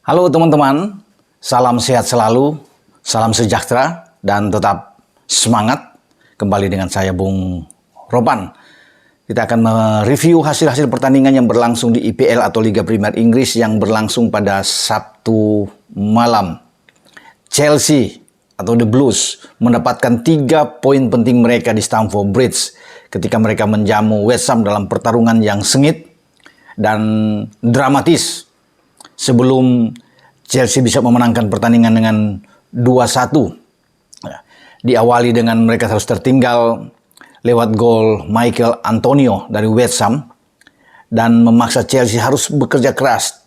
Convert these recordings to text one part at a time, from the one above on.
Halo teman-teman, salam sehat selalu, salam sejahtera, dan tetap semangat. Kembali dengan saya Bung Ropan. Kita akan mereview hasil-hasil pertandingan yang berlangsung di IPL atau Liga Premier Inggris yang berlangsung pada Sabtu malam. Chelsea atau The Blues mendapatkan 3 poin penting mereka di Stamford Bridge ketika mereka menjamu West Ham dalam pertarungan yang sengit dan dramatis sebelum Chelsea bisa memenangkan pertandingan dengan 2-1. Diawali dengan mereka harus tertinggal lewat gol Michael Antonio dari West Ham dan memaksa Chelsea harus bekerja keras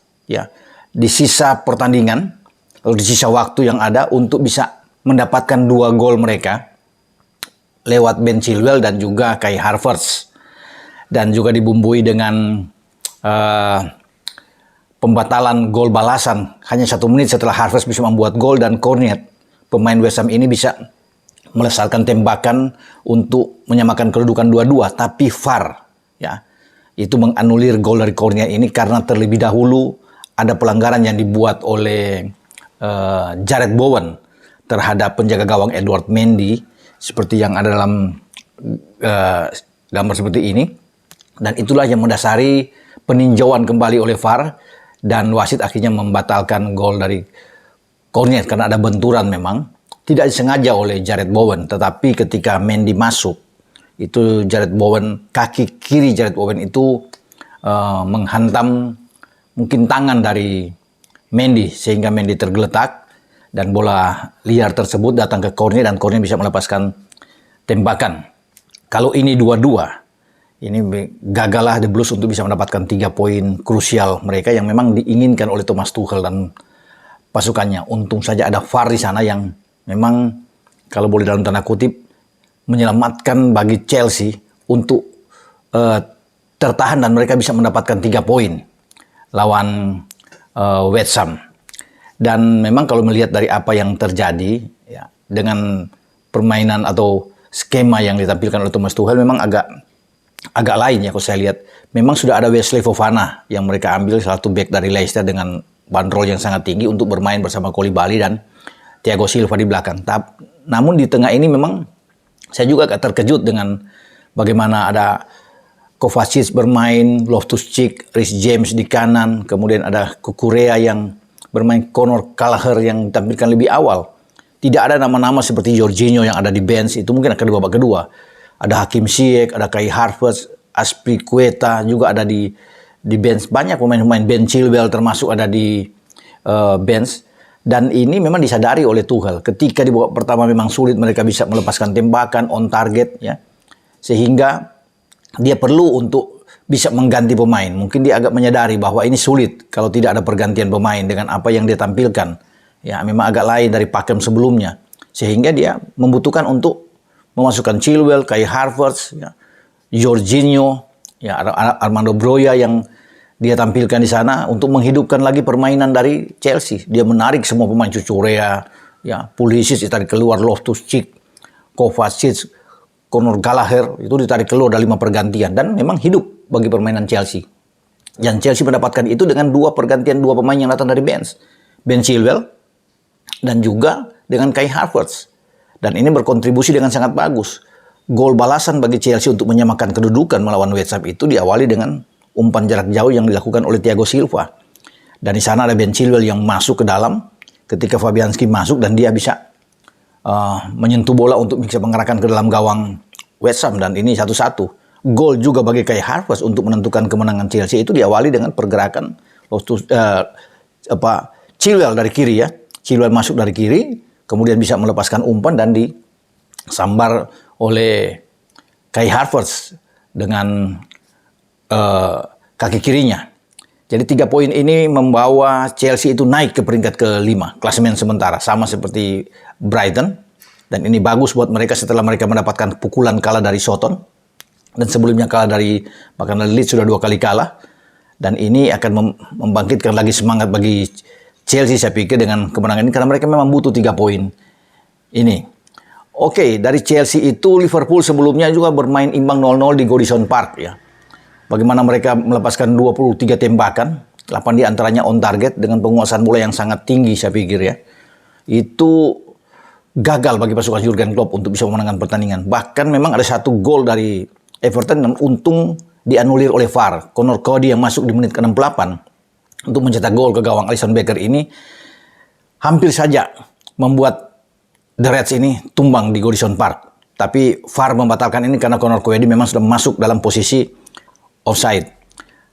di sisa pertandingan atau di sisa waktu yang ada untuk bisa mendapatkan 2 gol mereka lewat Ben Chilwell dan juga Kai Havertz, dan juga dibumbui dengan pembatalan gol balasan hanya 1 menit setelah Havertz bisa membuat gol, dan Cornet, pemain West Ham ini, bisa melesatkan tembakan untuk menyamakan kedudukan 2-2, tapi VAR itu menganulir gol dari Cornet ini karena terlebih dahulu ada pelanggaran yang dibuat oleh Jarrod Bowen terhadap penjaga gawang Edouard Mendy seperti yang ada dalam gambar seperti ini, dan itulah yang mendasari peninjauan kembali oleh VAR. Dan wasit akhirnya membatalkan gol dari Cornet karena ada benturan, memang tidak disengaja oleh Jarrod Bowen. Tetapi ketika Mendy masuk, itu kaki kiri Jarrod Bowen itu menghantam mungkin tangan dari Mendy sehingga Mendy tergeletak, dan bola liar tersebut datang ke Cornet dan Cornet bisa melepaskan tembakan. Kalau ini 2-2, ini gagallah The Blues untuk bisa mendapatkan 3 poin krusial mereka yang memang diinginkan oleh Thomas Tuchel dan pasukannya. Untung saja ada VAR di sana yang memang, kalau boleh dalam tanda kutip, menyelamatkan bagi Chelsea untuk tertahan dan mereka bisa mendapatkan 3 poin lawan West Ham. Dan memang kalau melihat dari apa yang terjadi dengan permainan atau skema yang ditampilkan oleh Thomas Tuchel, memang agak lain ya. Kalau saya lihat memang sudah ada Wesley Fofana yang mereka ambil, salah satu back dari Leicester dengan bandrol yang sangat tinggi untuk bermain bersama Koulibaly dan Thiago Silva di belakang. Namun di tengah ini memang saya juga agak terkejut dengan bagaimana ada Kovacic bermain, Loftus-Cheek, Reece James di kanan, kemudian ada Cucurella yang bermain, Conor Gallagher yang ditampilkan lebih awal. Tidak ada nama-nama seperti Jorginho yang ada di bench, itu mungkin akan di babak kedua. Ada Hakim Ziyech, ada Kai Havertz, Azpilicueta juga ada di bench. Banyak pemain-pemain, Ben Chilwell termasuk ada di bench. Dan ini memang disadari oleh Tuchel. Ketika di babak pertama memang sulit mereka bisa melepaskan tembakan on target sehingga dia perlu untuk bisa mengganti pemain. Mungkin dia agak menyadari bahwa ini sulit kalau tidak ada pergantian pemain dengan apa yang dia tampilkan. Memang agak lain dari pakem sebelumnya. Sehingga dia membutuhkan untuk memasukkan Chilwell, Kai Havertz, Jorginho, Armando Broja yang dia tampilkan di sana untuk menghidupkan lagi permainan dari Chelsea. Dia menarik semua pemain, Cucurella, Pulisic ditarik keluar, Loftus-Cheek, Kovacic, Conor Gallagher itu ditarik keluar dari 5 pergantian, dan memang hidup bagi permainan Chelsea. Dan Chelsea mendapatkan itu dengan 2 pergantian 2 pemain yang datang dari bench, Ben Chilwell dan juga dengan Kai Havertz. Dan ini berkontribusi dengan sangat bagus. Gol balasan bagi Chelsea untuk menyamakan kedudukan melawan West Ham itu diawali dengan umpan jarak jauh yang dilakukan oleh Thiago Silva. Dan di sana ada Ben Chilwell yang masuk ke dalam ketika Fabianski masuk, dan dia bisa menyentuh bola untuk bisa mengarahkan ke dalam gawang West Ham, dan ini 1-1. Gol juga bagi Kai Havertz untuk menentukan kemenangan Chelsea itu diawali dengan pergerakan Chilwell dari kiri Chilwell masuk dari kiri, kemudian bisa melepaskan umpan dan disambar oleh Kai Havertz dengan kaki kirinya. Jadi 3 poin ini membawa Chelsea itu naik ke peringkat ke-5 klasemen sementara, sama seperti Brighton. Dan ini bagus buat mereka setelah mereka mendapatkan pukulan kalah dari Soton, dan sebelumnya kalah dari Leeds, sudah 2 kali kalah. Dan ini akan membangkitkan lagi semangat bagi Chelsea, saya pikir, dengan kemenangan ini, karena mereka memang butuh 3 poin ini. Oke, dari Chelsea itu Liverpool sebelumnya juga bermain imbang 0-0 di Goodison Park Bagaimana mereka melepaskan 23 tembakan 8 di antaranya on target dengan penguasaan bola yang sangat tinggi saya pikir ya. Itu gagal bagi pasukan Jurgen Klopp untuk bisa memenangkan pertandingan. Bahkan memang ada satu gol dari Everton dan untung dianulir oleh VAR. Conor Cody yang masuk di menit ke-68 untuk mencetak gol ke gawang Alisson Becker ini hampir saja membuat The Reds ini tumbang di Goodison Park. Tapi VAR membatalkan ini karena Conor Cody memang sudah masuk dalam posisi offside.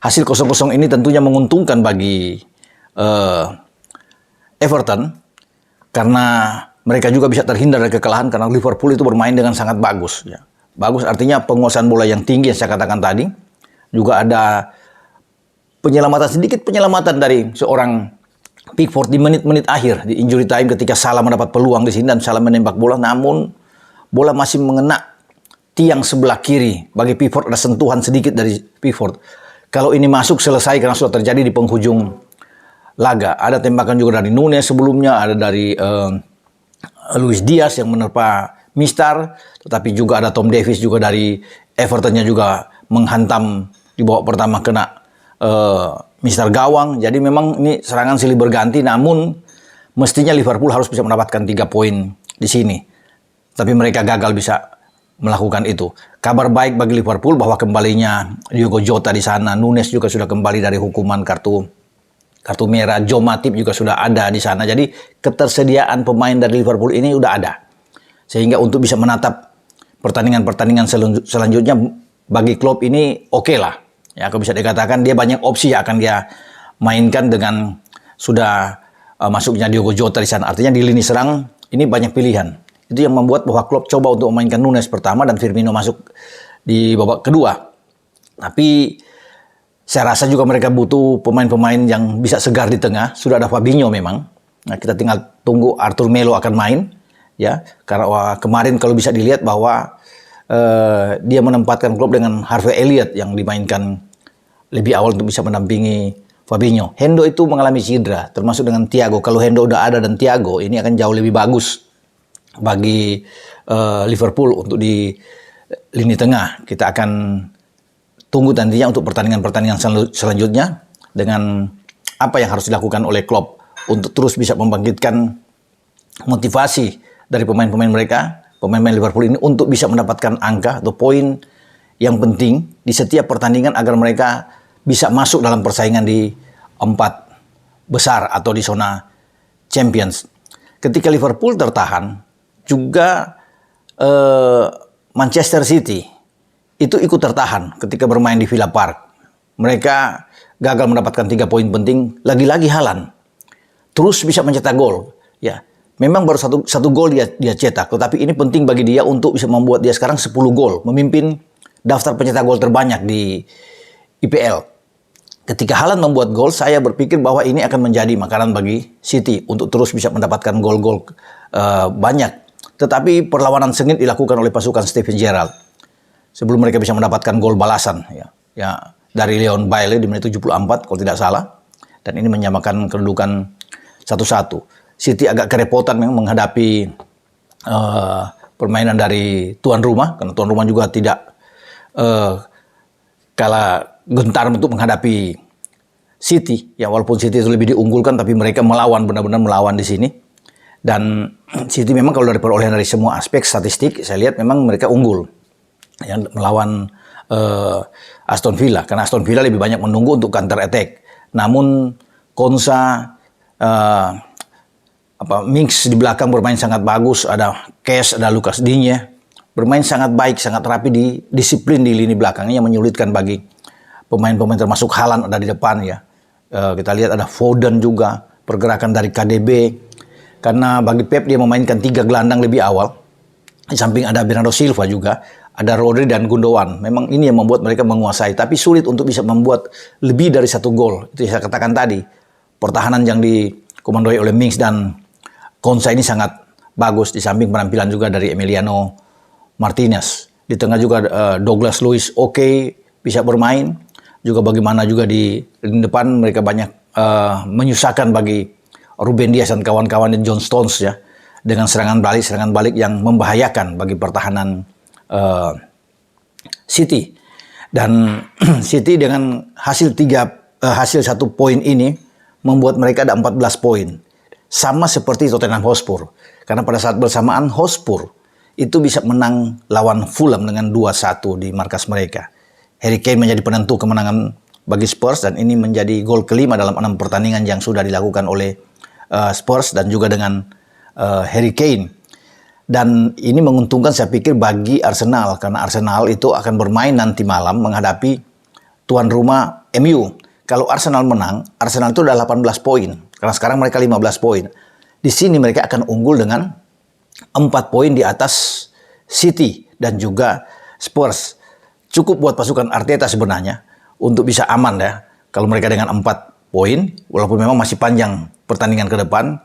Hasil 0-0 ini tentunya menguntungkan bagi Everton karena mereka juga bisa terhindar dari kekalahan karena Liverpool itu bermain dengan sangat bagus. Ya. Bagus artinya penguasaan bola yang tinggi yang saya katakan tadi. Juga ada sedikit penyelamatan dari seorang Pickford di menit-menit akhir di injury time ketika Salah mendapat peluang di sini dan Salah menembak bola, namun bola masih mengena tiang sebelah kiri. Bagi Pickford ada sentuhan sedikit dari Pickford. Kalau ini masuk selesai karena sudah terjadi di penghujung laga. Ada tembakan juga dari Nunes sebelumnya, ada dari Luis Diaz yang menerpa Mistar, tetapi juga ada Tom Davies juga dari Evertonnya juga menghantam di babak pertama kena Mistar gawang. Jadi memang ini serangan silih berganti, namun mestinya Liverpool harus bisa mendapatkan 3 poin di sini. Tapi mereka gagal bisa melakukan itu. Kabar baik bagi Liverpool bahwa kembalinya Diogo Jota di sana, Nunes juga sudah kembali dari hukuman kartu merah, Joe Matip juga sudah ada di sana. Jadi ketersediaan pemain dari Liverpool ini udah ada. Sehingga untuk bisa menatap pertandingan-pertandingan selanjutnya bagi Klopp ini oke lah. Ya, kalau bisa dikatakan dia banyak opsi yang akan dia mainkan dengan sudah masuknya Diogo Jota di sana. Artinya di lini serang ini banyak pilihan. Itu yang membuat bahwa Klopp coba untuk memainkan Nunes pertama dan Firmino masuk di babak kedua. Tapi saya rasa juga mereka butuh pemain-pemain yang bisa segar di tengah. Sudah ada Fabinho memang. Nah, kita tinggal tunggu Arthur Melo akan main. Ya, karena kemarin kalau bisa dilihat bahwa dia menempatkan Klopp dengan Harvey Elliott yang dimainkan lebih awal untuk bisa mendampingi Fabinho. Hendo itu mengalami cedera, termasuk dengan Thiago. Kalau Hendo udah ada dan Thiago, ini akan jauh lebih bagus bagi Liverpool untuk di lini tengah. Kita akan tunggu nantinya untuk pertandingan-pertandingan selanjutnya dengan apa yang harus dilakukan oleh Klopp untuk terus bisa membangkitkan motivasi dari pemain-pemain mereka, pemain-pemain Liverpool ini untuk bisa mendapatkan angka atau poin yang penting di setiap pertandingan agar mereka bisa masuk dalam persaingan di 4 besar atau di zona Champions. Ketika Liverpool tertahan, juga Manchester City itu ikut tertahan ketika bermain di Villa Park. Mereka gagal mendapatkan 3 poin penting, lagi-lagi Haaland terus bisa mencetak gol. Ya, memang baru satu gol dia cetak, tetapi ini penting bagi dia untuk bisa membuat dia sekarang 10 gol, memimpin daftar pencetak gol terbanyak di IPL. Ketika Haaland membuat gol, saya berpikir bahwa ini akan menjadi makanan bagi City untuk terus bisa mendapatkan gol-gol banyak. Tetapi perlawanan sengit dilakukan oleh pasukan Steven Gerrard sebelum mereka bisa mendapatkan gol balasan ya dari Leon Bailey di menit 74 kalau tidak salah, dan ini menyamakan kedudukan 1-1. City agak kerepotan memang menghadapi permainan dari tuan rumah, karena tuan rumah juga tidak kalah gentar untuk menghadapi City. Ya, walaupun City itu lebih diunggulkan, tapi mereka benar-benar melawan di sini. Dan City memang kalau dari perolehan dari semua aspek statistik, saya lihat memang mereka unggul yang melawan Aston Villa, karena Aston Villa lebih banyak menunggu untuk counter attack. Namun Konsa Mings di belakang bermain sangat bagus, ada Cash, ada Lucas Digne bermain sangat baik, sangat rapi di disiplin di lini belakangnya yang menyulitkan bagi pemain-pemain termasuk Haaland ada di depan ya. Kita lihat ada Foden juga, pergerakan dari KDB, karena bagi Pep dia memainkan 3 gelandang lebih awal. Di samping ada Bernardo Silva juga, ada Rodri dan Gundogan. Memang ini yang membuat mereka menguasai, tapi sulit untuk bisa membuat lebih dari 1 gol. Itu yang saya katakan tadi. Pertahanan yang dikomandoi oleh Mings dan Konsa ini sangat bagus, di samping penampilan juga dari Emiliano Martinez. Di tengah juga Douglas Luiz bisa bermain. Juga bagaimana juga di depan mereka banyak menyusahkan bagi Ruben Dias dan kawan-kawan dan John Stones ya, dengan serangan balik yang membahayakan bagi pertahanan City. Dan City dengan hasil 3 hasil 1 poin ini membuat mereka ada 14 poin. Sama seperti Tottenham Hotspur. Karena pada saat bersamaan Hotspur itu bisa menang lawan Fulham dengan 2-1 di markas mereka. Harry Kane menjadi penentu kemenangan bagi Spurs dan ini menjadi gol kelima dalam 6 pertandingan yang sudah dilakukan oleh Spurs dan juga dengan Harry Kane. Dan ini menguntungkan saya pikir bagi Arsenal karena Arsenal itu akan bermain nanti malam menghadapi tuan rumah MU. Kalau Arsenal menang, Arsenal itu udah 18 poin. Karena sekarang mereka 15 poin. Di sini mereka akan unggul dengan 4 poin di atas City dan juga Spurs. Cukup buat pasukan Arteta sebenarnya untuk bisa aman ya. Kalau mereka dengan 4 poin, walaupun memang masih panjang pertandingan ke depan.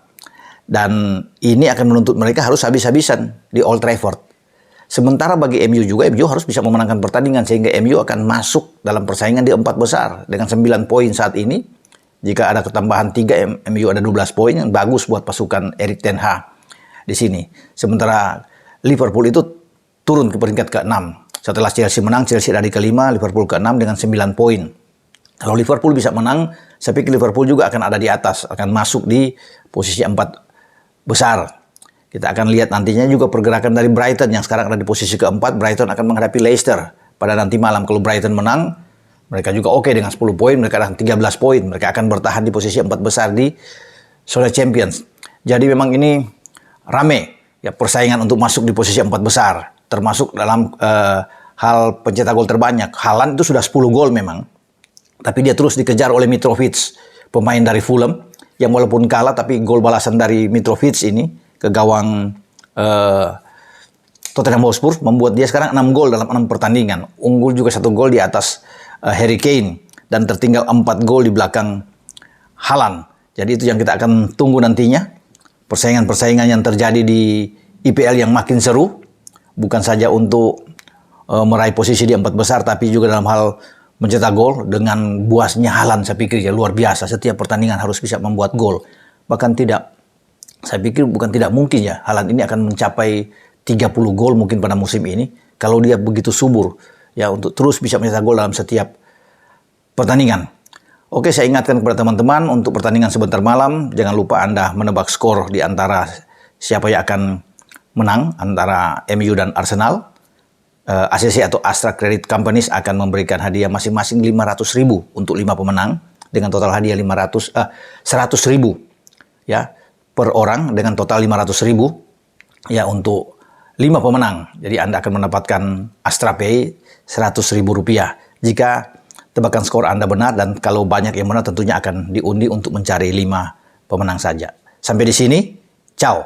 Dan ini akan menuntut mereka harus habis-habisan di Old Trafford. Sementara bagi MU juga, MU harus bisa memenangkan pertandingan sehingga MU akan masuk dalam persaingan di 4 besar dengan 9 poin saat ini. Jika ada ketambahan 3, MU ada 12 poin yang bagus buat pasukan Erik ten Hag di sini. Sementara Liverpool itu turun ke peringkat ke-6. Setelah Chelsea menang, Chelsea ada di ke-5, Liverpool ke-6 dengan 9 poin. Kalau Liverpool bisa menang, saya pikir Liverpool juga akan ada di atas, akan masuk di posisi 4 besar. Kita akan lihat nantinya juga pergerakan dari Brighton yang sekarang ada di posisi ke-4. Brighton akan menghadapi Leicester pada nanti malam. Kalau Brighton menang, mereka juga oke dengan 10 poin, mereka ada 13 poin. Mereka akan bertahan di posisi 4 besar di zona Champions. Jadi memang ini rame ya persaingan untuk masuk di posisi 4 besar, termasuk dalam hal pencetak gol terbanyak. Haaland itu sudah 10 gol memang. Tapi dia terus dikejar oleh Mitrovic, pemain dari Fulham, yang walaupun kalah tapi gol balasan dari Mitrovic ini ke gawang Tottenham Hotspur membuat dia sekarang 6 gol dalam 6 pertandingan. Unggul juga 1 gol di atas Harry Kane dan tertinggal 4 gol di belakang Haaland. Jadi itu yang kita akan tunggu nantinya. Persaingan-persaingan yang terjadi di IPL yang makin seru. Bukan saja untuk meraih posisi di 4 besar tapi juga dalam hal mencetak gol. Dengan buasnya Haaland saya pikir ya luar biasa. Setiap pertandingan harus bisa membuat gol. Bahkan saya pikir bukan tidak mungkin ya Haaland ini akan mencapai 30 gol mungkin pada musim ini. Kalau dia begitu subur ya untuk terus bisa mencetak gol dalam setiap pertandingan. Oke, saya ingatkan kepada teman-teman untuk pertandingan sebentar malam. Jangan lupa Anda menebak skor di antara siapa yang akan menang antara MU dan Arsenal. ACC atau Astra Credit Companies akan memberikan hadiah masing-masing 500.000 untuk 5 pemenang dengan total hadiah 100.000 ya per orang dengan total 500.000 ya untuk 5 pemenang. Jadi Anda akan mendapatkan Astra Pay Rp100.000 jika tebakan skor Anda benar, dan kalau banyak yang benar tentunya akan diundi untuk mencari 5 pemenang saja. Sampai di sini, ciao.